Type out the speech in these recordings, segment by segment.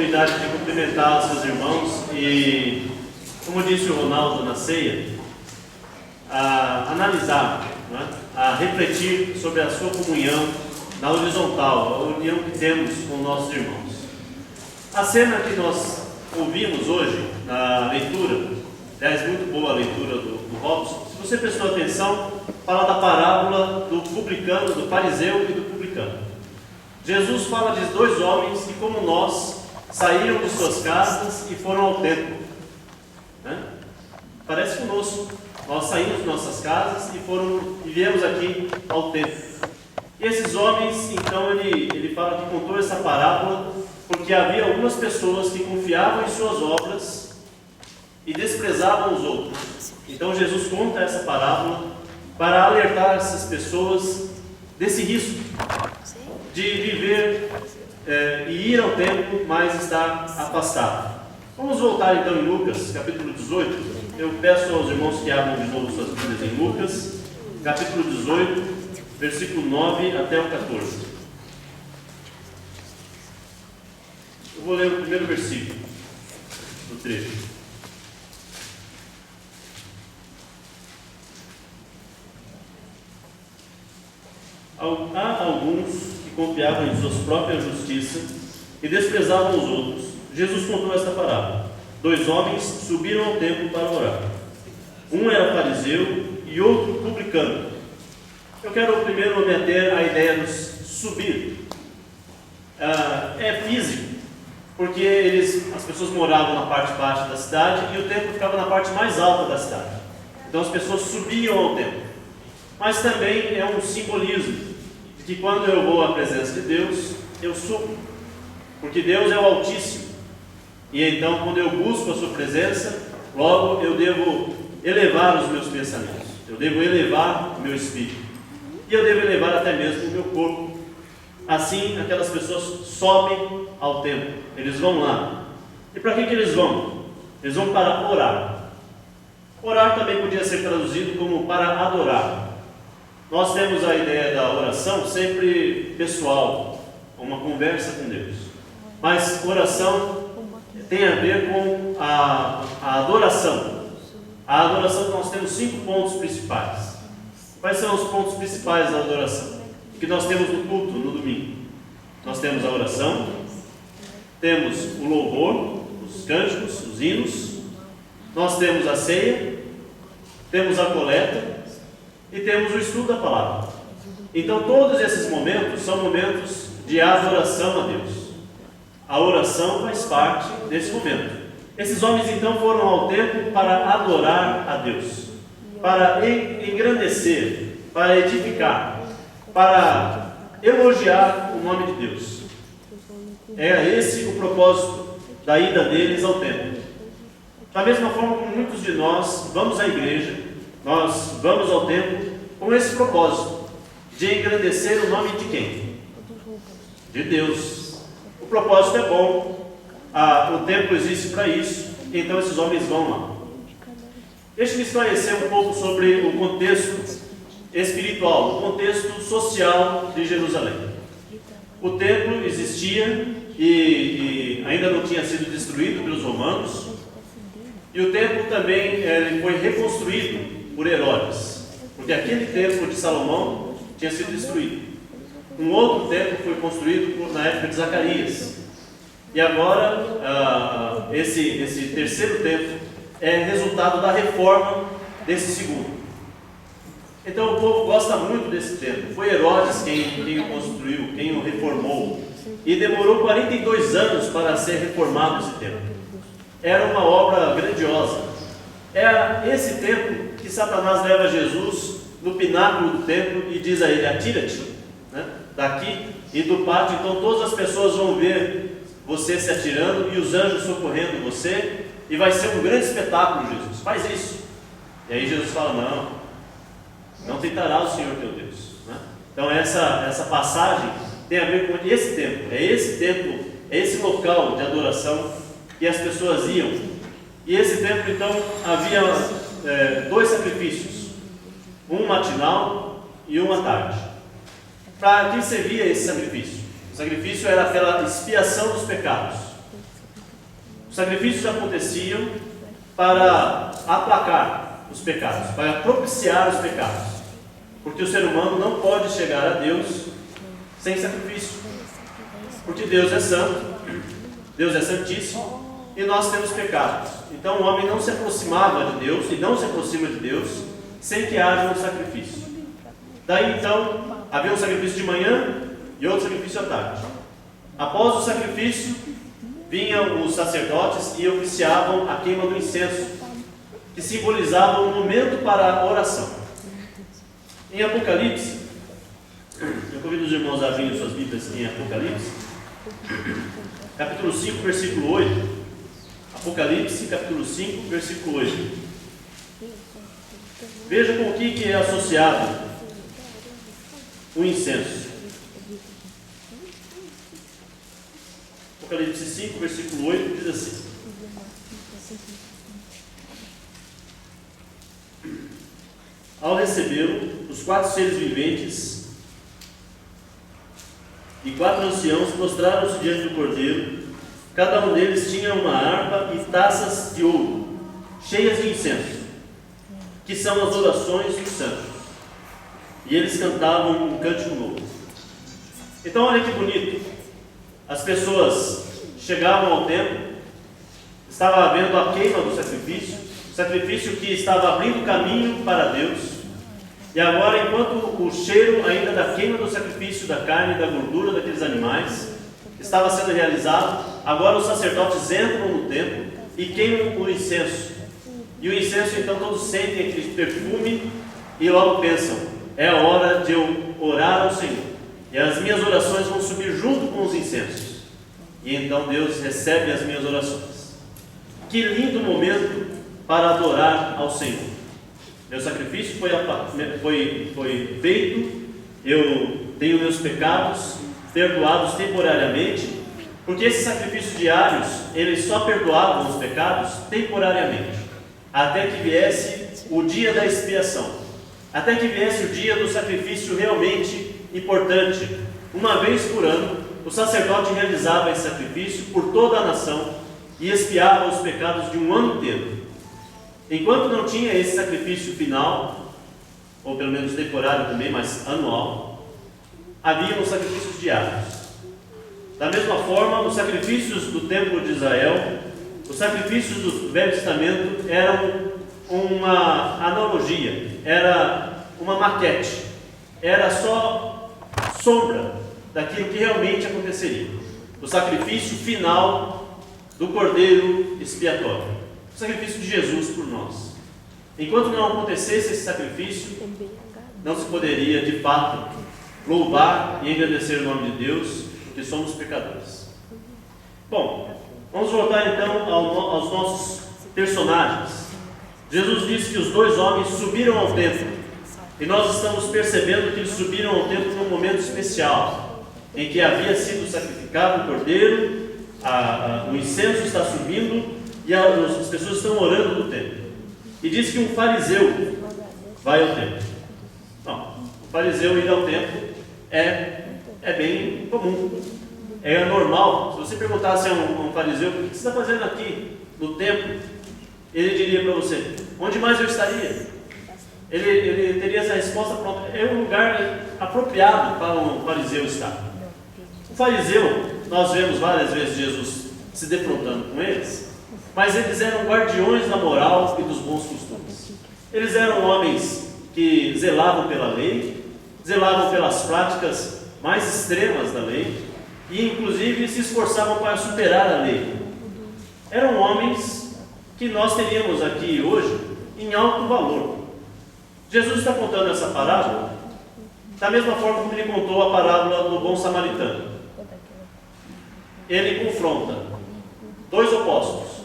oportunidade de cumprimentar os seus irmãos e, como disse o Ronaldo na ceia, a analisar, né? A refletir sobre a sua comunhão na horizontal, a união que temos com nossos irmãos. A cena que nós ouvimos hoje na leitura, aliás, muito boa a leitura do Robson, se você prestou atenção, fala da parábola do publicano, do fariseu e do publicano. Jesus fala de dois homens que, como nós, saíram de suas casas e foram ao templo. Né? Parece conosco. Nós saímos de nossas casas e viemos aqui ao templo. E esses homens, então, ele fala que contou essa parábola porque havia algumas pessoas que confiavam em suas obras e desprezavam os outros. Então Jesus conta essa parábola para alertar essas pessoas desse risco de viver e ir ao templo, mas estar afastado. Vamos voltar então em Lucas, capítulo 18. Eu peço aos irmãos que abram de novo suas Bíblias em Lucas, capítulo 18, versículo 9 até o 14. Eu vou ler o primeiro versículo do trecho. Há alguns que confiavam em suas próprias justiça e desprezavam os outros. Jesus contou esta parábola. Dois homens subiram ao templo para orar. Um era fariseu e outro publicano. Eu quero primeiro me ater à ideia de subir. É físico, porque as pessoas moravam na parte baixa da cidade e o templo ficava na parte mais alta da cidade. Então as pessoas subiam ao templo. Mas também é um simbolismo de que quando eu vou à presença de Deus, eu subo, porque Deus é o Altíssimo. E então, quando eu busco a sua presença, logo eu devo elevar os meus pensamentos, eu devo elevar o meu espírito, e eu devo elevar até mesmo o meu corpo. Assim, aquelas pessoas sobem ao templo, eles vão lá. E para que eles vão? Eles vão para orar. Orar também podia ser traduzido como para adorar. Nós temos a ideia da oração sempre pessoal, uma conversa com Deus. Mas oração tem a ver com a adoração. A adoração, nós temos 5 pontos principais. Quais são os pontos principais da adoração? Que nós temos no culto, no domingo. Nós temos a oração, temos o louvor, os cânticos, os hinos, nós temos a ceia, temos a coleta e temos o estudo da palavra. Então todos esses momentos são momentos de adoração a Deus. A oração faz parte desse momento. Esses homens então foram ao templo para adorar a Deus, para engrandecer, para edificar, para elogiar o nome de Deus. É esse o propósito da ida deles ao templo. Da mesma forma como muitos de nós vamos à igreja, nós vamos ao templo com esse propósito de engrandecer o nome de quem? De Deus. O propósito é bom, o templo existe para isso, então esses homens vão lá. Deixe-me esclarecer um pouco sobre o contexto espiritual, o contexto social de Jerusalém. O templo existia e ainda não tinha sido destruído pelos romanos, e o templo também ele foi reconstruído por Herodes, porque aquele templo de Salomão tinha sido destruído. Um outro templo foi construído na época de Zacarias. E agora, esse terceiro templo é resultado da reforma desse segundo. Então o povo gosta muito desse templo. Foi Herodes quem o construiu, quem o reformou. E demorou 42 anos para ser reformado esse templo. Era uma obra grandiosa. Era esse templo que Satanás leva Jesus no pináculo do templo e diz a ele: atira-te, né, daqui e do pátio. Então todas as pessoas vão ver você se atirando e os anjos socorrendo você, e vai ser um grande espetáculo. Jesus, faz isso. E aí Jesus fala: não tentará o Senhor teu Deus, né? Então essa passagem tem a ver com esse templo. É esse templo, é esse local de adoração que as pessoas iam. E esse templo então havia 2 sacrifícios, um matinal e um à tarde. Para que servia esse sacrifício? O sacrifício era aquela expiação dos pecados. Os sacrifícios aconteciam para aplacar os pecados, para propiciar os pecados. Porque o ser humano não pode chegar a Deus sem sacrifício. Porque Deus é santo, Deus é santíssimo e nós temos pecados. Então o homem não se aproximava de Deus e não se aproxima de Deus sem que haja um sacrifício. Daí então havia um sacrifício de manhã e outro sacrifício à tarde. Após o sacrifício, vinham os sacerdotes e oficiavam a queima do incenso, que simbolizava um momento para a oração. Em Apocalipse, eu convido os irmãos a abrirem suas Bíblias em Apocalipse, capítulo 5, versículo 8. Apocalipse, capítulo 5, versículo 8. Veja com o que é associado o incenso. Apocalipse 5, versículo 8, diz assim: ao recebê-lo, os 4 seres viventes e 4 anciãos prostraram-se diante do Cordeiro. Cada um deles tinha uma harpa e taças de ouro, cheias de incenso, que são as orações dos santos. E eles cantavam um cântico novo. Então olha que bonito. As pessoas chegavam ao templo, estava havendo a queima do sacrifício, o sacrifício que estava abrindo caminho para Deus. E agora, enquanto o cheiro ainda da queima do sacrifício, da carne e da gordura daqueles animais estava sendo realizado, agora os sacerdotes entram no templo e queimam o incenso. E o incenso, então, todos sentem aquele perfume e logo pensam: é a hora de eu orar ao Senhor. E as minhas orações vão subir junto com os incensos. E então Deus recebe as minhas orações. Que lindo momento para adorar ao Senhor. Meu sacrifício foi feito, eu tenho meus pecados perdoados temporariamente, porque esses sacrifícios diários, eles só perdoavam os pecados temporariamente, até que viesse o dia da expiação, até que viesse o dia do sacrifício realmente importante. Uma vez por ano, o sacerdote realizava esse sacrifício por toda a nação e expiava os pecados de um ano inteiro. Enquanto não tinha esse sacrifício final, ou pelo menos temporário também, mas anual, havia os sacrifícios diários. Da mesma forma, os sacrifícios do templo de Israel, os sacrifícios do Velho Testamento eram uma analogia, era uma maquete, era só sombra daquilo que realmente aconteceria. O sacrifício final do Cordeiro expiatório. O sacrifício de Jesus por nós. Enquanto não acontecesse esse sacrifício, não se poderia de fato louvar e engrandecer o nome de Deus, porque somos pecadores. Bom, vamos voltar então aos nossos personagens. Jesus disse que os 2 homens subiram ao templo, e nós estamos percebendo que eles subiram ao templo num momento especial, em que havia sido sacrificado o cordeiro, o incenso está subindo, e as pessoas estão orando no templo. E diz que um fariseu vai ao templo. Não, o fariseu ir ao templo é bem comum, é normal. Se você perguntasse a um fariseu: o que você está fazendo aqui no templo? Ele diria para você: onde mais eu estaria? Ele teria essa resposta pronta. É um lugar apropriado para um fariseu estar. O fariseu, nós vemos várias vezes Jesus se defrontando com eles, mas eles eram guardiões da moral e dos bons costumes. Eles eram homens que zelavam pela lei, zelavam pelas práticas mais extremas da lei e inclusive se esforçavam para superar a lei. Eram homens que nós teríamos aqui hoje em alto valor. Jesus está contando essa parábola da mesma forma como ele contou a parábola do bom samaritano. Ele confronta 2 opostos: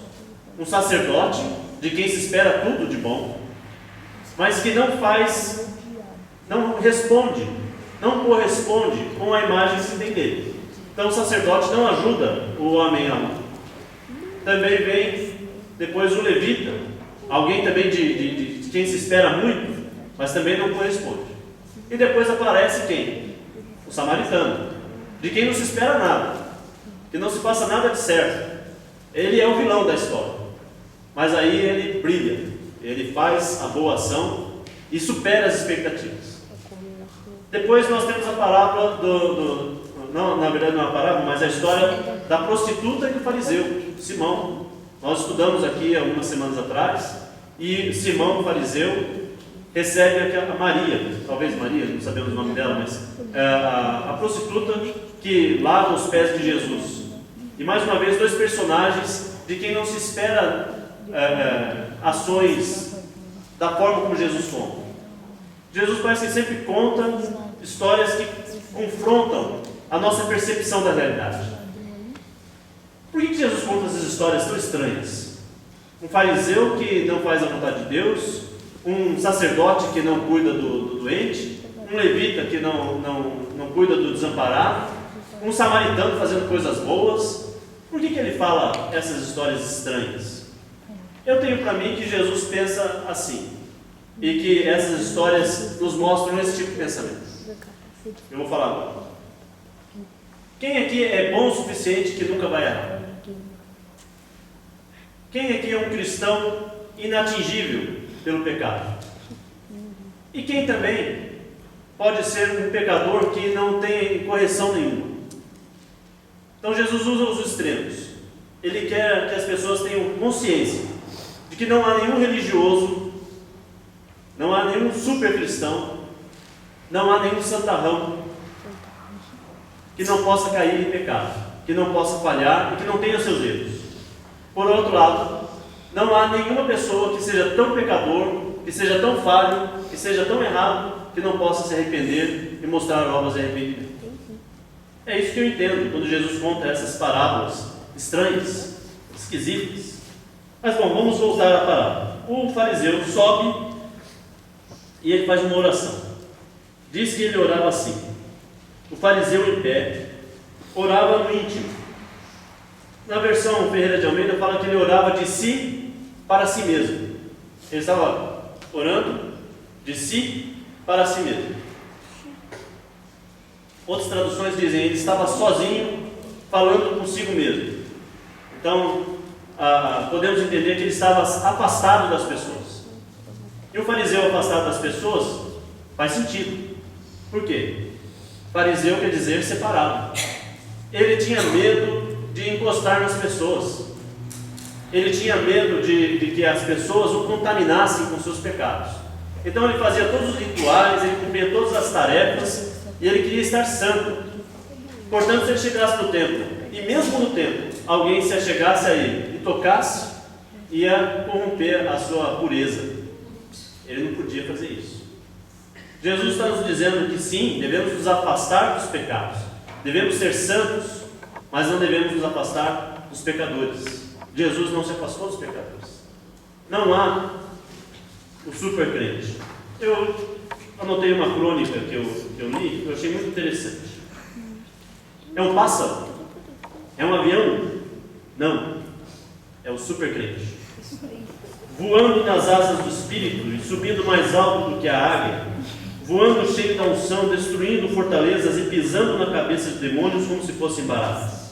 um sacerdote, de quem se espera tudo de bom, mas que não responde, não corresponde com a imagem que se tem dele. Então o sacerdote não ajuda o homem a um. Também vem depois o levita, alguém também de quem se espera muito, mas também não corresponde. E depois aparece quem? O samaritano, de quem não se espera nada, que não se passa nada de certo. Ele é o vilão da história, mas aí ele brilha, ele faz a boa ação e supera as expectativas. Depois nós temos a parábola não, na verdade não é uma parábola, mas a história da prostituta e do fariseu, Simão. Nós estudamos aqui algumas semanas atrás, e Simão, o fariseu, recebe a Maria, talvez Maria, não sabemos o nome dela, mas a prostituta que lava os pés de Jesus. E mais uma vez, dois personagens de quem não se espera ações da forma como Jesus conta. Jesus parece que sempre conta histórias que confrontam a nossa percepção da realidade. Por que Jesus conta essas histórias tão estranhas? Um fariseu que não faz a vontade de Deus, um sacerdote que não cuida do doente, um levita que não cuida do desamparado, um samaritano fazendo coisas boas. Por que ele fala essas histórias estranhas? Eu tenho para mim que Jesus pensa assim, e que essas histórias nos mostram esse tipo de pensamento. Eu vou falar agora. Quem aqui é bom o suficiente que nunca vai errar? Quem aqui é um cristão inatingível pelo pecado? E quem também pode ser um pecador que não tem correção nenhuma? Então Jesus usa os extremos. Ele quer que as pessoas tenham consciência de que não há nenhum religioso, não há nenhum super cristão, não há nenhum santarrão que não possa cair em pecado, que não possa falhar e que não tenha seus erros. Por outro lado, não há nenhuma pessoa que seja tão pecador, que seja tão falho, que seja tão errado, que não possa se arrepender e mostrar obras de arrependimento. É isso que eu entendo quando Jesus conta essas parábolas estranhas, esquisitas. Mas bom, vamos voltar à parábola. O fariseu sobe e ele faz uma oração. Diz que ele orava assim: o fariseu em pé orava no íntimo. Na versão Ferreira de Almeida fala que ele orava de si para si mesmo. Ele estava orando de si para si mesmo. Outras traduções dizem que ele estava sozinho falando consigo mesmo. Então podemos entender que ele estava afastado das pessoas. E o fariseu afastado das pessoas faz sentido. Por quê? Fariseu quer dizer separado. Ele tinha medo de encostar nas pessoas. Ele tinha medo de que as pessoas o contaminassem com seus pecados. Então ele fazia todos os rituais, ele cumpria todas as tarefas, e ele queria estar santo. Portanto, se ele chegasse no templo, e mesmo no templo, alguém se achegasse a ele e tocasse, ia corromper a sua pureza. Ele não podia fazer isso. Jesus está nos dizendo que sim, devemos nos afastar dos pecados, devemos ser santos, mas não devemos nos afastar dos pecadores. Jesus não se afastou dos pecadores. Não há o super crente. Eu anotei uma crônica que eu li, que eu achei muito interessante. É um pássaro? É um avião? Não. É o super crente. Voando nas asas do Espírito e subindo mais alto do que a águia, voando cheio da unção, destruindo fortalezas e pisando na cabeça de demônios como se fossem baratas.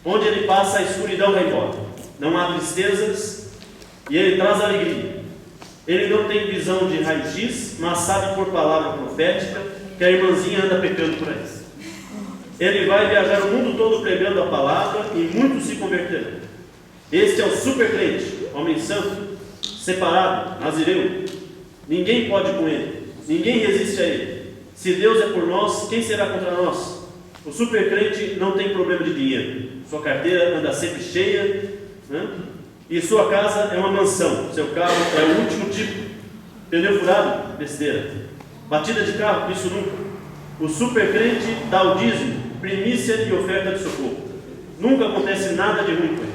Onde ele passa, a escuridão vai embora. Não há tristezas e ele traz alegria. Ele não tem visão de raio-x, mas sabe por palavra profética que a irmãzinha anda pecando por aí. Ele vai viajar o mundo todo pregando a palavra e muitos se converterão. Este é o super crente, homem santo, separado, nazireu. Ninguém pode com ele, ninguém resiste a ele. Se Deus é por nós, quem será contra nós? O super crente não tem problema de dinheiro. Sua carteira anda sempre cheia, né? E sua casa é uma mansão. Seu carro é o último tipo. Pneu furado? Besteira. Batida de carro? Isso nunca. O super crente dá o dízimo, primícia e oferta de socorro. Nunca acontece nada de ruim com ele.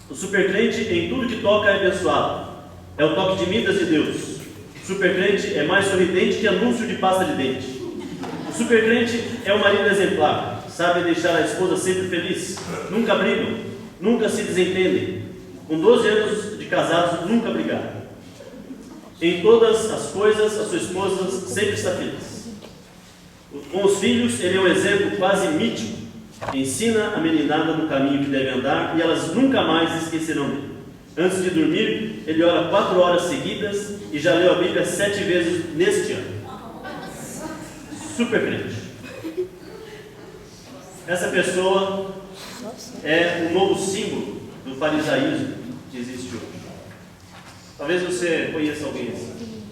O super crente em tudo que toca é abençoado. É o toque de Midas de Deus. O super crente é mais sorridente que anúncio de pasta de dente. O super crente é um marido exemplar. Sabe deixar a esposa sempre feliz. Nunca brigam. Nunca se desentendem. Com 12 anos de casados, nunca brigaram. Em todas as coisas, a sua esposa sempre está feliz. Com os filhos, ele é um exemplo quase mítico Ensina a meninada no caminho que deve andar e elas nunca mais esquecerão dele. Antes de dormir, ele ora 4 horas seguidas e já leu a Bíblia 7 vezes neste ano. Super crente. Essa pessoa é o novo símbolo do farisaísmo que existe hoje. Talvez você conheça alguém assim.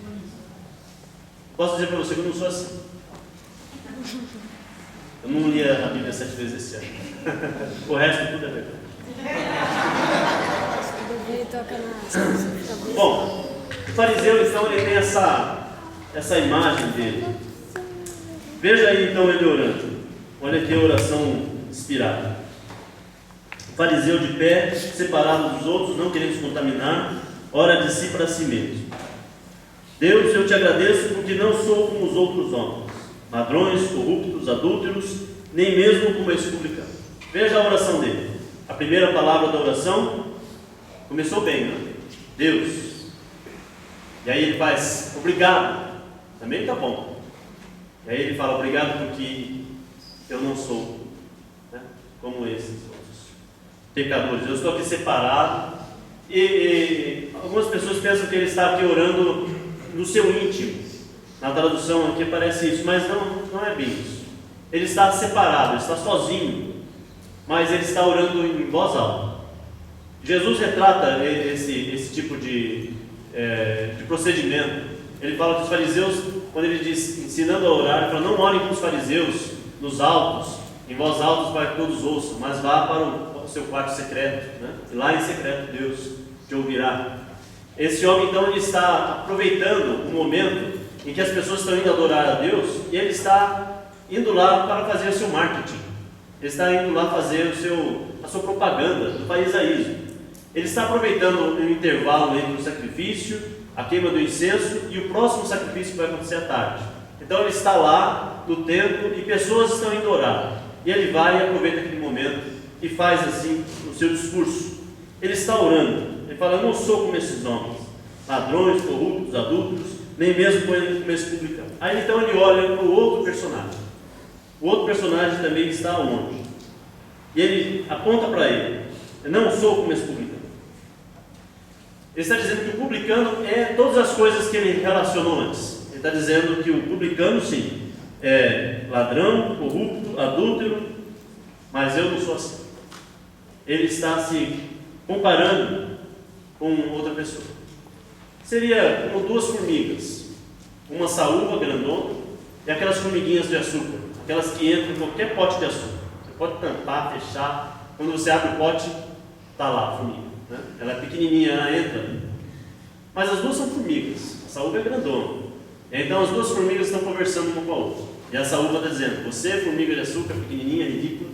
Posso dizer para você que eu não sou assim. Eu não li a Bíblia 7 vezes esse ano. O resto tudo é verdade. Bom, o fariseu então ele tem essa imagem dele. Veja aí então ele orando. Olha que oração inspirada. O fariseu de pé, separado dos outros, não querendo se contaminar, ora de si para si mesmo. Deus, eu te agradeço porque não sou como os outros homens, ladrões, corruptos, adúlteros, nem mesmo como esse publicano. Veja a oração dele. A primeira palavra da oração começou bem, né? Deus. E aí ele faz obrigado. Também está bom. E aí ele fala obrigado porque eu não sou, né, como esses outros pecadores. Eu estou aqui separado. E algumas pessoas pensam que ele está aqui orando no seu íntimo. Na tradução aqui parece isso, mas não é bem isso. Ele está separado, ele está sozinho, mas ele está orando em voz alta. Jesus retrata esse tipo de procedimento. Ele fala que os fariseus, quando ele diz ensinando a orar, ele fala: não orem como os fariseus nos altos, em voz alta para que todos ouçam, mas vá para o seu quarto secreto, né? E lá em secreto Deus te ouvirá. Esse homem então ele está aproveitando o momento em que as pessoas estão indo adorar a Deus e ele está indo lá para fazer o seu marketing. Ele está indo lá fazer a sua propaganda do farisaísmo. Ele está aproveitando o intervalo entre o sacrifício, a queima do incenso e o próximo sacrifício que vai acontecer à tarde. Então ele está lá no templo e pessoas estão indo orar. E ele vai e aproveita aquele momento e faz assim o seu discurso. Ele está orando. Ele fala: não sou como esses homens, ladrões, corruptos, adúlteros, nem mesmo como esse publicano. Aí então ele olha para o outro personagem. O outro personagem também está longe. E ele aponta para ele: eu não sou como esse publicano. Ele está dizendo que o publicano é todas as coisas que ele relacionou antes. Ele está dizendo que o publicano, sim, é ladrão, corrupto, adúltero, mas eu não sou assim. Ele está se comparando com outra pessoa. Seria como 2 formigas, uma saúva grandona e aquelas formiguinhas de açúcar, aquelas que entram em qualquer pote de açúcar. Você pode tampar, fechar, quando você abre o pote, está lá a formiga, né? Ela é pequenininha, ela entra, mas as duas são formigas. A saúva é grandona. Então as duas formigas estão conversando uma com a outra. E a saúva está dizendo: você é formiga de açúcar, pequenininha, ridícula,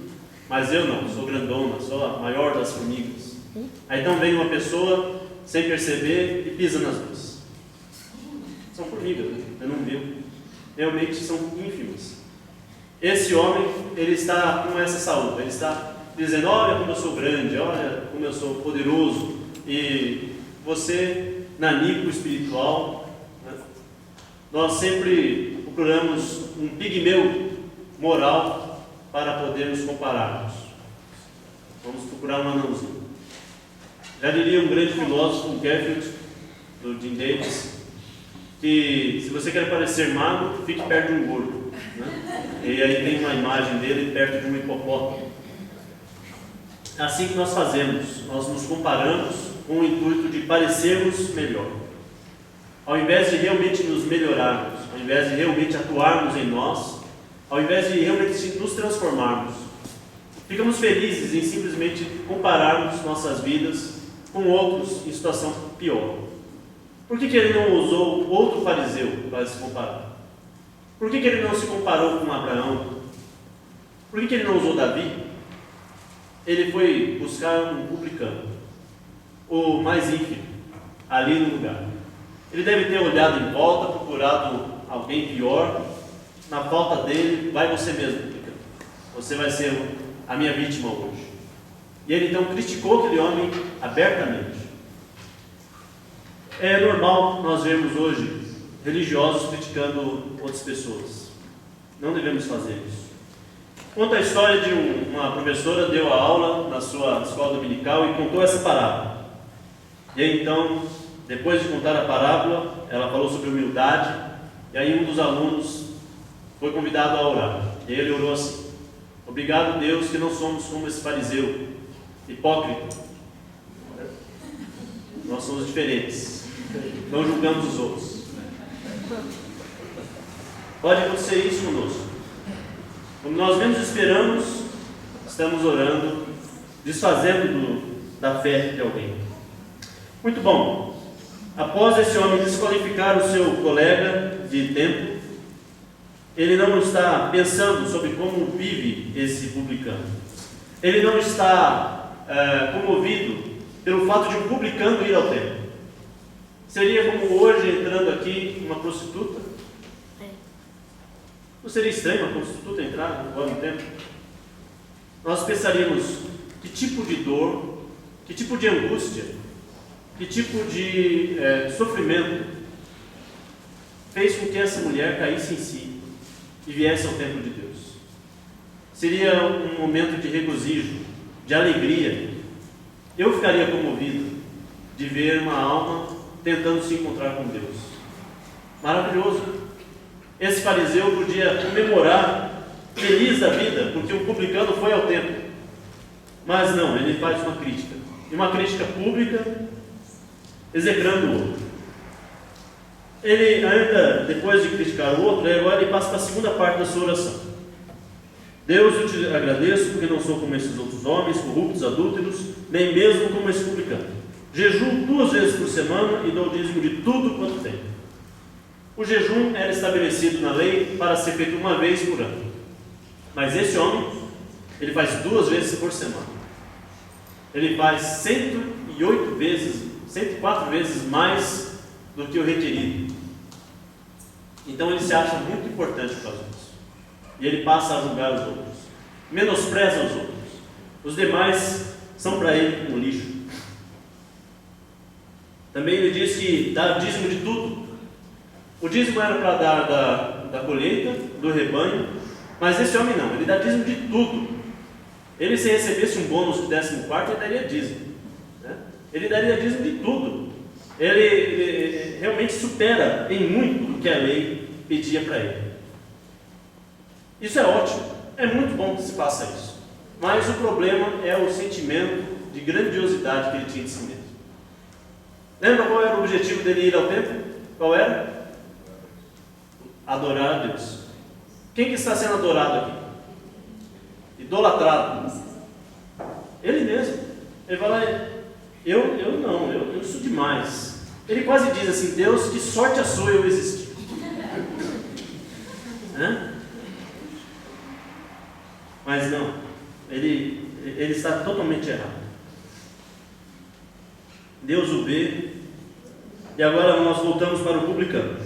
mas eu não, sou grandona, sou a maior das formigas. Aí então vem uma pessoa, sem perceber, e pisa nas duas. São formigas, né? Você não viu. Realmente são ínfimas. Esse homem, ele está com essa saúva. Ele está dizendo: olha como eu sou grande, olha como eu sou poderoso. E você, nanico espiritual, né? Nós sempre procuramos um pigmeu moral para poder nos compararmos. Vamos procurar um anãozinho. Já diria um grande filósofo, Garfield, do Jim Davis, que se você quer parecer magro, fique perto de um gordo, né? E aí tem uma imagem dele perto de um hipopótamo. É assim que nós fazemos, nós nos comparamos com o intuito de parecermos melhor. Ao invés de realmente nos melhorarmos, ao invés de realmente atuarmos em nós, ao invés de realmente nos transformarmos, ficamos felizes em simplesmente compararmos nossas vidas com outros em situação pior. Por que ele não usou outro fariseu para se comparar? Por que ele não se comparou com Abraão? Por que ele não usou Davi? Ele foi buscar um publicano, o mais ínfimo, ali no lugar. Ele deve ter olhado em volta, procurado alguém pior. Na falta dele, vai você mesmo, publicano. Você vai ser a minha vítima hoje. E ele então criticou aquele homem abertamente. É normal nós vermos hoje religiosos criticando outras pessoas. Não devemos fazer isso. Conta a história de uma professora deu a aula na sua escola dominical e contou essa parábola. E aí então, depois de contar a parábola, ela falou sobre humildade, e aí um dos alunos foi convidado a orar. E ele orou assim: obrigado, Deus, que não somos como esse fariseu, hipócrita. Nós somos diferentes, não julgamos os outros. Pode acontecer isso conosco. Quando nós menos esperamos, estamos orando, desfazendo da fé de alguém. Muito bom. Após esse homem desqualificar o seu colega de tempo, ele não está pensando sobre como vive esse publicano. Ele não está comovido pelo fato de um publicano ir ao templo. Seria como hoje entrando aqui uma prostituta. Não seria estranho uma prostituta entrar agora no templo? Nós pensaríamos: que tipo de dor, que tipo de angústia, que tipo de sofrimento fez com que essa mulher caísse em si e viesse ao templo de Deus? Seria um momento de regozijo, de alegria. Eu ficaria comovido de ver uma alma tentando se encontrar com Deus. Maravilhoso. Esse fariseu podia comemorar, feliz da vida, porque um publicano foi ao templo. Mas não, ele faz uma crítica. E uma crítica pública, execrando o outro. Ele ainda, depois de criticar o outro, agora ele passa para a segunda parte da sua oração. Deus, eu te agradeço porque não sou como esses outros homens, corruptos, adúlteros, nem mesmo como esse publicano. Jejuo 2 vezes por semana e dou o dízimo de tudo quanto tenho. O jejum era estabelecido na lei para ser feito uma vez por ano. Mas esse homem, ele faz 2 vezes por semana. Ele faz 104 vezes mais do que o requerido. Então ele se acha muito importante por causa disso. E ele passa a julgar os outros. Menospreza os outros. Os demais são para ele como lixo. Também ele diz que dá dízimo de tudo. O dízimo era para dar da colheita, do rebanho, mas esse homem não, ele dá dízimo de tudo. Ele, se recebesse um bônus do 14º, ele daria dízimo. Né? Ele daria dízimo de tudo. Ele realmente supera em muito o que a lei pedia para ele. Isso é ótimo, é muito bom que se faça isso. Mas o problema é o sentimento de grandiosidade que ele tinha de si mesmo. Lembra qual era o objetivo dele ir ao templo? Qual era? Adorar a Deus. Quem que está sendo adorado aqui? Idolatrado. Ele mesmo. Ele fala: eu sou demais. Ele quase diz assim: Deus, que sorte a sua eu existir. Mas não, ele está totalmente errado. Deus o vê. E agora nós voltamos para o publicano.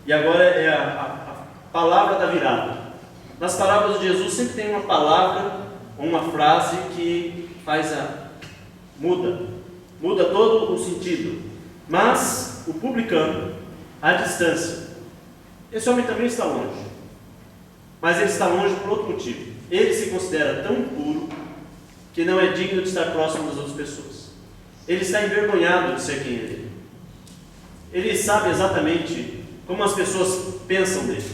E agora é a palavra da virada. Nas parábolas de Jesus sempre tem uma palavra ou uma frase que muda todo o sentido. Mas o publicano, à distância, esse homem também está longe. Mas ele está longe por outro motivo. Ele se considera tão puro que não é digno de estar próximo das outras pessoas. Ele está envergonhado de ser quem ele é. Ele sabe exatamente como as pessoas pensam dele.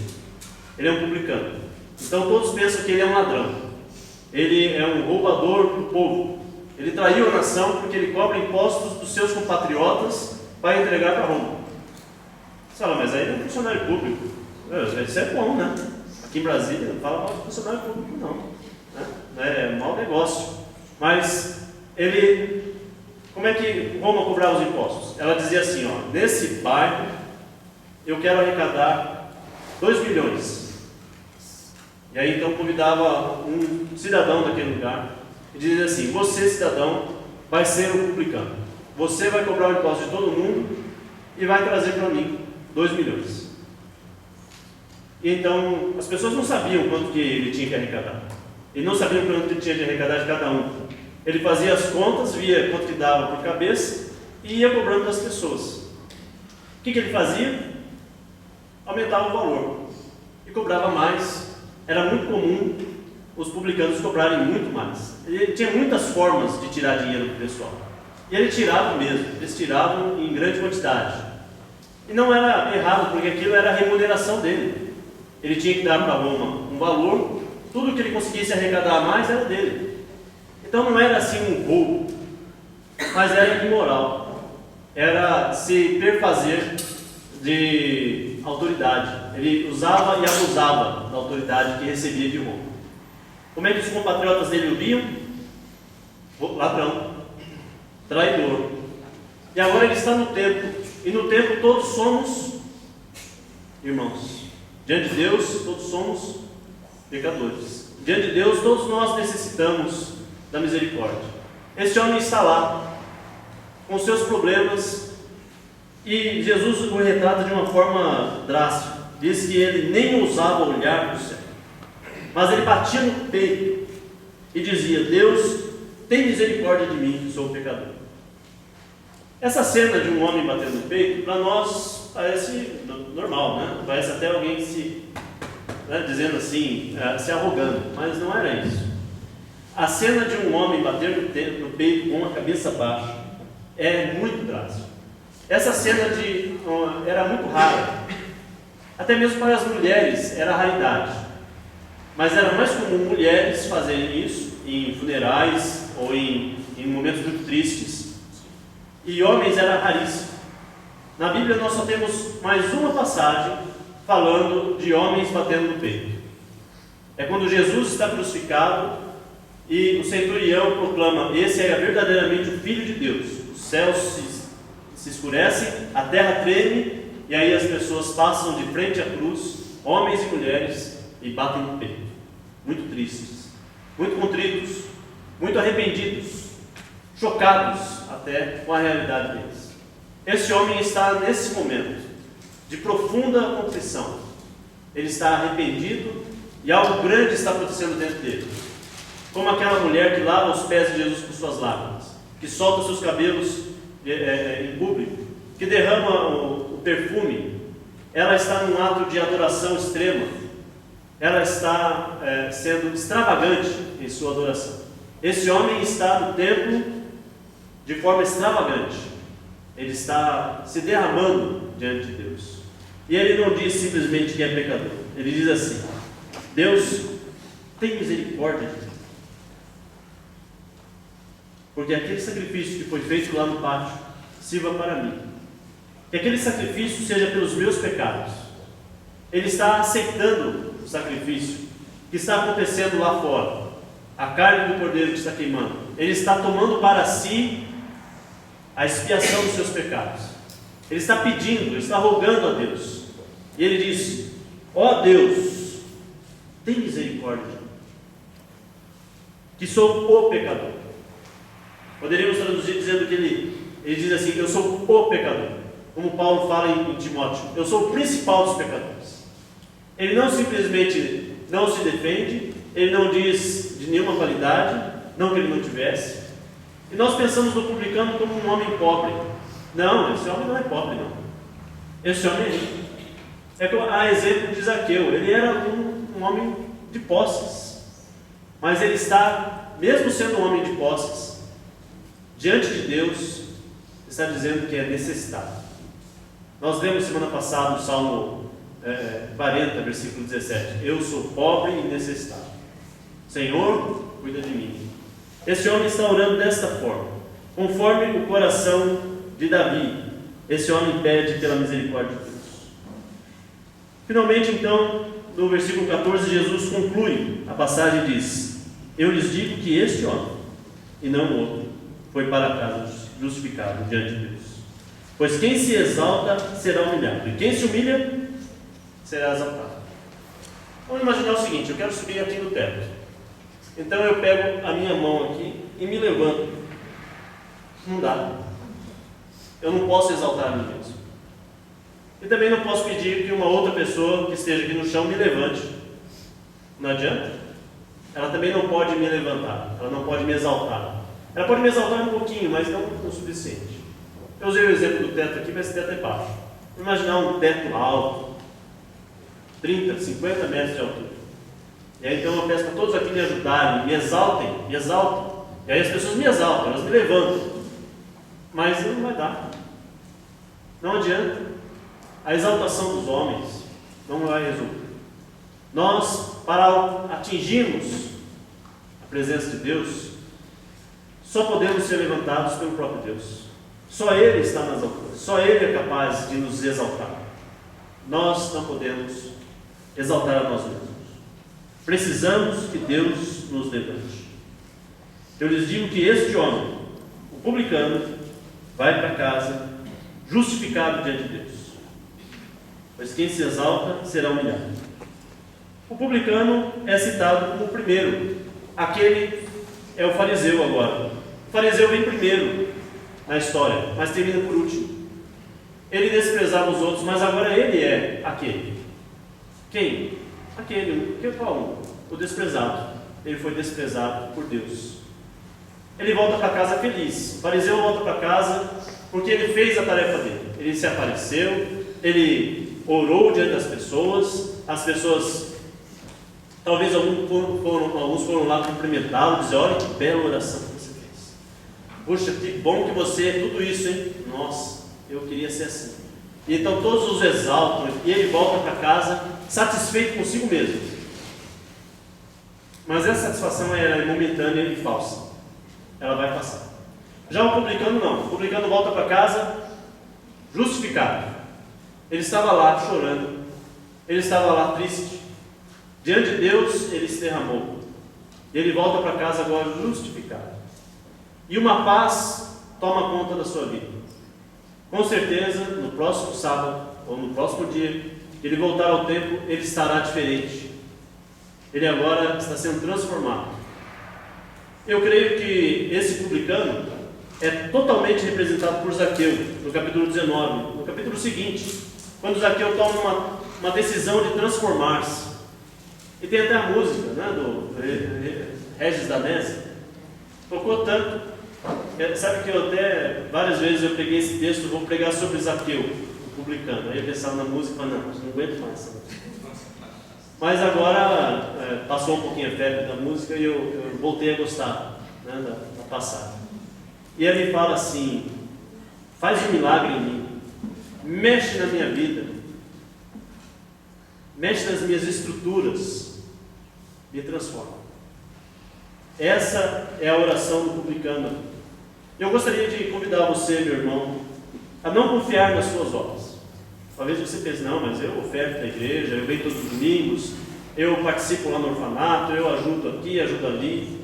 Ele é um publicano. Então todos pensam que ele é um ladrão. Ele é um roubador do povo. Ele traiu a nação porque ele cobra impostos dos seus compatriotas para entregar para Roma. Você fala: mas aí ele é um funcionário público. Isso é bom, né? Aqui em Brasília não fala mal de funcionário público, não. É mau negócio. Mas como é que Roma cobrava os impostos? Ela dizia assim: nesse bairro eu quero arrecadar 2 milhões. E aí então convidava um cidadão daquele lugar e dizia assim: você, cidadão, vai ser o publicano. Você vai cobrar o imposto de todo mundo e vai trazer para mim 2 milhões. E então as pessoas não sabiam quanto que ele tinha que arrecadar. Ele não sabia quanto ele tinha de arrecadar de cada um. Ele fazia as contas, via quanto que dava por cabeça e ia cobrando das pessoas. O que ele fazia? Aumentava o valor e cobrava mais era muito comum os publicanos cobrarem muito mais. Ele tinha muitas formas de tirar dinheiro do pessoal. E ele tirava mesmo, eles tiravam em grande quantidade. E não era errado, porque aquilo era a remuneração dele. Ele tinha que dar para Roma um valor, tudo que ele conseguisse arrecadar a mais era dele. Então não era assim um roubo, mas era imoral. Era se perfazer de autoridade. Ele usava e abusava da autoridade que recebia de Roma. Como é que os compatriotas dele o viam? Ladrão, traidor. E agora ele está no templo, e no templo todos somos irmãos. Diante de Deus, todos somos pecadores. Diante de Deus, todos nós necessitamos da misericórdia. Este homem está lá, com seus problemas, e Jesus o retrata de uma forma drástica. Diz que ele nem ousava olhar para o céu, mas ele batia no peito e dizia: Deus, tem misericórdia de mim, que sou pecador. Essa cena de um homem batendo no peito, para nós parece normal, né? Parece até alguém dizendo assim, se arrogando, mas não era isso. A cena de um homem bater no peito com a cabeça baixa é muito drástica. Essa cena era muito rara, até mesmo para as mulheres era raridade, mas era mais comum mulheres fazerem isso em funerais ou em momentos muito tristes, e homens era raríssimo. Na Bíblia nós só temos mais uma passagem falando de homens batendo no peito. É quando Jesus está crucificado e o centurião proclama: esse é verdadeiramente o Filho de Deus. Os céus se escurecem, a terra treme, e aí as pessoas passam de frente à cruz, homens e mulheres, e batem no peito, muito tristes, muito contritos, muito arrependidos, chocados até com a realidade deles. Esse homem está nesse momento de profunda contrição. Ele está arrependido e algo grande está acontecendo dentro dele. Como aquela mulher que lava os pés de Jesus com suas lágrimas, que solta seus cabelos em público, que derrama o perfume. Ela está num ato de adoração extrema. Ela está sendo extravagante em sua adoração. Esse homem está no templo de forma extravagante. Ele está se derramando diante de Deus. E ele não diz simplesmente que é pecador. Ele diz assim: Deus, tem misericórdia de mim. Porque aquele sacrifício que foi feito lá no pátio sirva para mim. Que aquele sacrifício seja pelos meus pecados. Ele está aceitando o sacrifício que está acontecendo lá fora. A carne do cordeiro que está queimando. Ele está tomando para si a expiação dos seus pecados. Ele está pedindo, ele está rogando a Deus. E ele diz: ó Deus, tem misericórdia de mim, que sou o pecador. Poderíamos traduzir dizendo que ele diz assim: eu sou o pecador. Como Paulo fala em Timóteo, eu sou o principal dos pecadores. Ele não simplesmente não se defende, ele não diz de nenhuma qualidade, não que ele não tivesse. E nós pensamos no publicano como um homem pobre. Não, esse homem não é pobre, não. Esse homem é rico. A exemplo de Zaqueu, ele era um homem de posses. Mas ele está, mesmo sendo um homem de posses, diante de Deus, está dizendo que é necessitado. Nós lemos semana passada o Salmo 40, versículo 17. Eu sou pobre e necessitado. Senhor, cuida de mim. Esse homem está orando desta forma, conforme o coração de Davi. Esse homem pede pela misericórdia de Deus. Finalmente, então, no versículo 14, Jesus conclui a passagem e diz: eu lhes digo que este homem, e não o outro, foi para casa justificado diante de Deus. Pois quem se exalta será humilhado, e quem se humilha será exaltado. Vamos imaginar o seguinte: eu quero subir aqui no teto. Então eu pego a minha mão aqui e me levanto. Não dá. Eu não posso exaltar a mim mesmo. E também não posso pedir que uma outra pessoa que esteja aqui no chão me levante. Não adianta. Ela também não pode me levantar. Ela não pode me exaltar. Ela pode me exaltar um pouquinho, mas não o suficiente. Eu usei o exemplo do teto aqui, mas esse teto é baixo. Vou imaginar um teto alto, 30, 50 metros de altura. E aí então eu peço para todos aqui me ajudarem, me exaltem, me exaltem. E aí as pessoas me exaltam, elas me levantam. Mas não vai dar. Não adianta. A exaltação dos homens não vai resolver. Nós, para atingirmos a presença de Deus, só podemos ser levantados pelo próprio Deus. Só Ele está nas alturas. Só Ele é capaz de nos exaltar. Nós não podemos exaltar a nós mesmos. Precisamos que Deus nos levante. Eu lhes digo que este homem, o publicano, vai para casa justificado diante de Deus. Pois quem se exalta será humilhado. O publicano é citado como o primeiro. Aquele é o fariseu agora. O fariseu vem primeiro na história, mas termina por último. Ele desprezava os outros, mas agora ele é aquele. Quem? Aquele. Qual? O desprezado. Ele foi desprezado por Deus. Ele volta para casa feliz. O fariseu volta para casa porque ele fez a tarefa dele. Ele se apareceu, ele orou diante das pessoas. As pessoas, talvez alguns foram lá cumprimentá-lo, dizer: olha que bela oração que você fez. Puxa, que bom que você é tudo isso, hein? Nossa, eu queria ser assim. E então todos os exaltam e ele volta para casa satisfeito consigo mesmo. Mas essa satisfação é momentânea e falsa. Ela vai passar. Já o publicano não. O publicano volta para casa justificado. Ele estava lá chorando. Ele estava lá triste. Diante de Deus ele se derramou. E ele volta para casa agora justificado. E uma paz toma conta da sua vida. Com certeza, no próximo sábado, ou no próximo dia, que ele voltar ao templo, ele estará diferente. Ele agora está sendo transformado. Eu creio que esse publicano é totalmente representado por Zaqueu, no capítulo 19, no capítulo seguinte, quando Zaqueu toma uma decisão de transformar-se. E tem até a música, né, do Regis Danese. Tocou tanto. Sabe que eu até, várias vezes eu peguei esse texto, vou pregar sobre Zaqueu, o publicano. Aí eu pensava na música e falei: não aguento mais. Mas agora passou um pouquinho a febre da música e eu voltei a gostar, né, da passagem. E ele fala assim: faz um milagre em mim, mexe na minha vida, mexe nas minhas estruturas, me transforma. Essa é a oração do publicano. Eu gostaria de convidar você, meu irmão, a não confiar nas suas obras. Talvez você pense: não, mas eu oferto na igreja, eu venho todos os domingos, eu participo lá no orfanato, eu ajudo aqui, ajudo ali.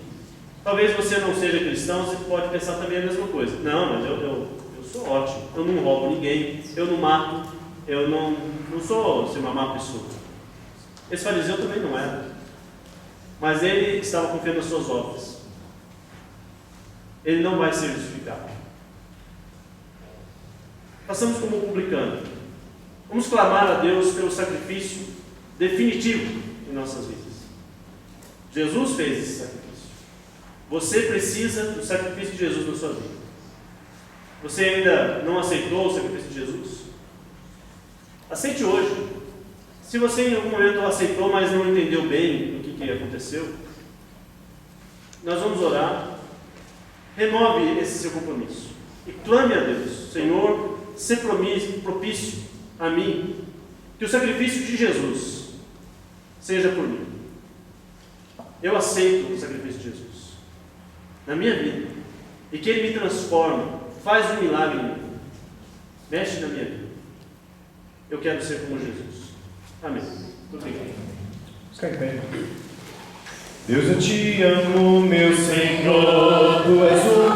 Talvez você não seja cristão, você pode pensar também a mesma coisa. Não, mas eu sou ótimo, eu não roubo ninguém, eu não mato, eu não sou assim, uma má pessoa. Esse fariseu também não era. Mas ele estava confiando nas suas obras. Ele não vai ser justificado. Façamos como publicano. Vamos clamar a Deus pelo sacrifício definitivo em nossas vidas. Jesus fez esse sacrifício. Você precisa do sacrifício de Jesus na sua vida. Você ainda não aceitou o sacrifício de Jesus? Aceite hoje. Se você em algum momento aceitou, mas não entendeu bem o que aconteceu, nós vamos orar. Renove esse seu compromisso e clame a Deus: Senhor, se propício a mim, que o sacrifício de Jesus seja por mim. Eu aceito o sacrifício de Jesus na minha vida e que Ele me transforme, faz um milagre em mim, mexe na minha vida. Eu quero ser como Jesus. Amém. Muito obrigado. Fica em pé. Deus, eu te amo, meu Senhor, Tu és o